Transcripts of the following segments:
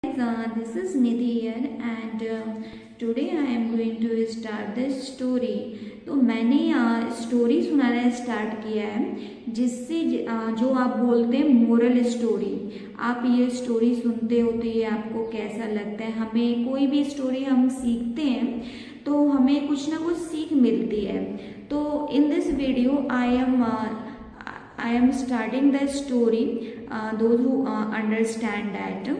This is Nidhi here and today I am going to start the story। तो मैंने story सुनाना start किया है जिससे जो आप बोलते हैं मोरल स्टोरी। आप ये स्टोरी सुनते हो तो ये आपको कैसा लगता है? हमें कोई भी स्टोरी हम सीखते हैं तो हमें कुछ ना कुछ सीख मिलती है। तो in this video I am starting the story, those who understand that।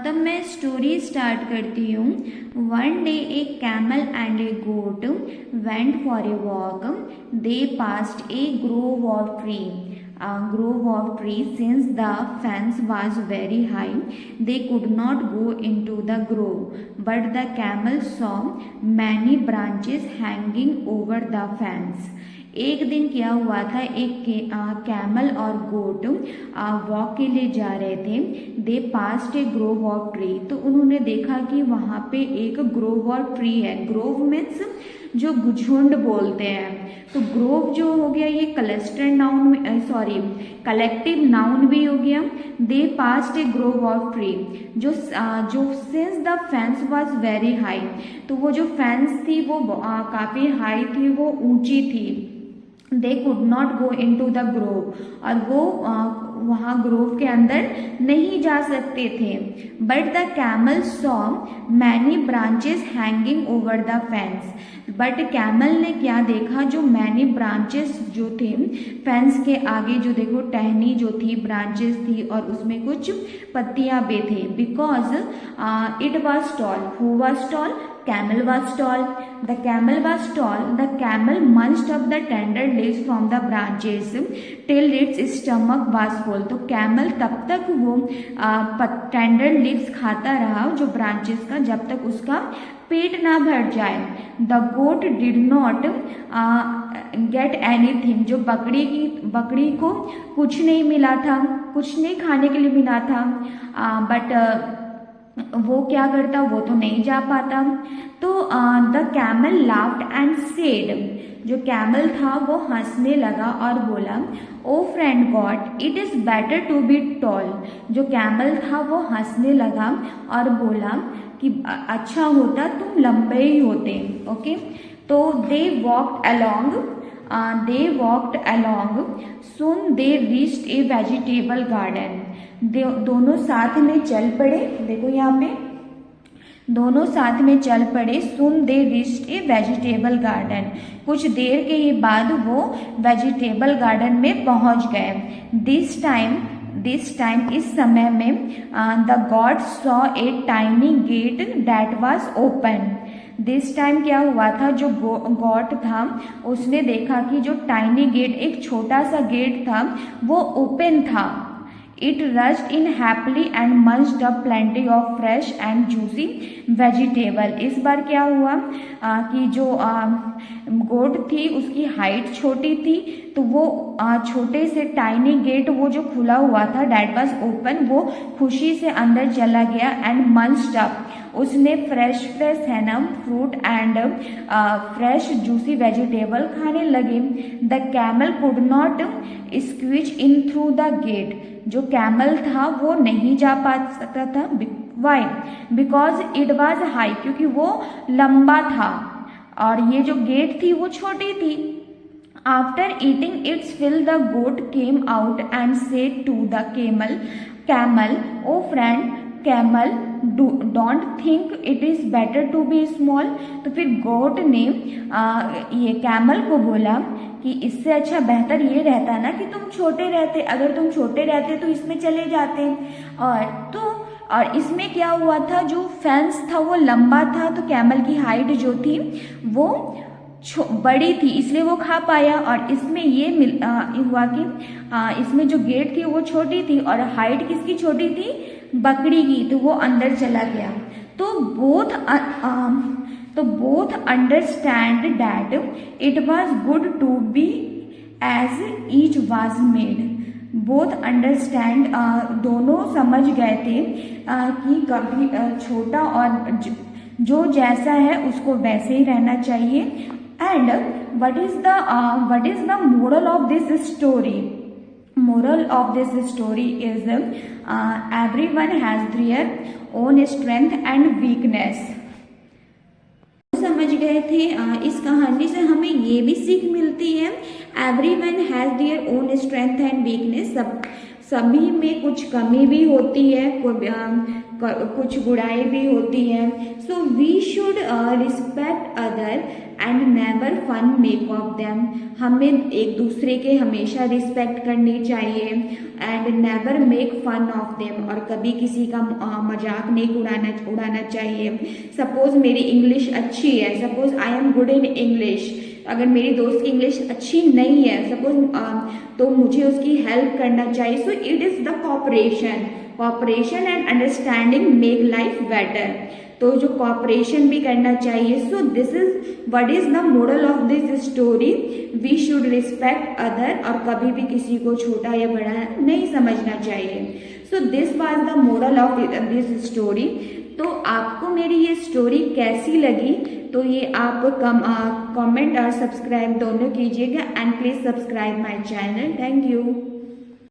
तब मैं स्टोरी स्टार्ट करती हूँ। One day a camel and a goat went for a walk. They passed a grove of tree since the fence was very high they could not go into the grove, but the camel saw many branches hanging over the fence। एक दिन क्या हुआ था, एक camel और गोट walk के लिए जा रहे थे। They passed a grove of tree, तो उन्होंने देखा कि वहाँ पे एक ग्रोव ऑफ ट्री है। ग्रोव मीन्स जो झुंड बोलते हैं। तो ग्रोव जो हो गया ये क्लस्टर नाउन, कलेक्टिव नाउन भी हो गया। They passed a grove of tree, जो since the fence was very high, तो वो जो फेंस थी वो काफ़ी हाई थी, वो ऊंची थी। They could not go in to the grove, और वो वहाँ ग्रोव के अंदर नहीं जा सकते थे। But the camel saw many branches hanging over the fence, but camel ने क्या देखा, जो मैनी ब्रांचेस जो थे फेंस के आगे, जो देखो टहनी जो थी, ब्रांचेस थी और उसमें कुछ पत्तियां भी थे। Because it was tall. Who was tall? Camel was tall. The camel was tall. The camel munched up the tender leaves from the branches till its stomach was full। तो कैमल तब तक वो टेंडर लीव्स खाता रहा, जो branches का, जब तक उसका पेट ना भर जाए। The goat did not get anything, जो बकरी को कुछ नहीं मिला था, कुछ नहीं खाने के लिए मिला था। बट वो क्या करता, वो तो नहीं जा पाता। तो the camel laughed and said, जो कैमल था वो हंसने लगा और बोला, oh friend goat it is better to be tall. जो कैमल था वो हंसने लगा और बोला कि अच्छा होता तुम लंबे ही होते। ओके, तो they walked along soon they reached a vegetable garden. दोनों साथ में चल पड़े, देखो यहाँ पे दोनों साथ में चल पड़े। Soon they reached a vegetable garden, कुछ देर के ही बाद वो वेजिटेबल गार्डन में पहुंच गए। दिस टाइम इस समय में the God saw a tiny get that was open. This time क्या हुआ था, जो गॉड था उसने देखा कि जो टाइनी गेट, एक छोटा सा गेट था, वो ओपन था। It rushed in happily and munched up plenty of fresh and juicy vegetable। इस बार क्या हुआ कि जो गोट थी उसकी हाइट छोटी थी, तो वो छोटे से टाइनी गेट, वो जो खुला हुआ था, डेट वाज ओपन, वो खुशी से अंदर चला गया। एंड मंच्ड अप, उसने फ्रेश है ना fruit and fresh juicy vegetable खाने लगे। The camel could not squeeze in through the gate, जो कैमल था वो नहीं जा पा सकता था। Why? Because it was high, क्योंकि वो लंबा था और ये जो गेट थी वो छोटी थी। After eating its fill the goat came out and said to the camel oh friend camel don't think it is better to be small. तो फिर गोट ने ये कैमल को बोला कि इससे अच्छा बेहतर ये रहता ना कि तुम छोटे रहते, अगर तुम छोटे रहते तो इसमें चले जाते। और इसमें क्या हुआ था, जो फेंस था वो लंबा था, तो कैमल की हाइट जो थी वो बड़ी थी, इसलिए वो खा पाया। और इसमें ये हुआ कि इसमें जो गेट थी वो छोटी थी और हाइट किसकी छोटी थी, बकरी की, तो वो अंदर चला गया। तो both understand that it was good to be as each was made. Both understand, दोनों समझ गए थे कि कभी छोटा और जो जैसा है उसको वैसे ही रहना चाहिए। And what is the moral of this story? moral of this story is everyone has their own strength and weakness. समझ गए थे। इस कहानी से हमें ये भी सीख मिलती है, everyone has their own strength and weakness. सभी में कुछ कमी भी होती है, कुछ बुराई भी होती है। So we should respect other and never fun make of them. हमें एक दूसरे के हमेशा रिस्पेक्ट करनी चाहिए and never make fun of them, और कभी किसी का मजाक नहीं उड़ाना चाहिए। सपोज मेरी इंग्लिश अच्छी है, suppose I am good in English, अगर मेरी दोस्त की इंग्लिश अच्छी नहीं है सपोज, तो मुझे उसकी हेल्प करना चाहिए। So it is the cooperation and understanding make life better. तो जो कॉपरेशन भी करना चाहिए। So this is what is the moral of this story, we should respect other, और कभी भी किसी को छोटा या बड़ा नहीं समझना चाहिए। So this was the moral of this story. तो आपको मेरी ये स्टोरी कैसी लगी, तो ये आप कमेंट और सब्सक्राइब दोनों कीजिएगा, and please subscribe my channel. Thank you.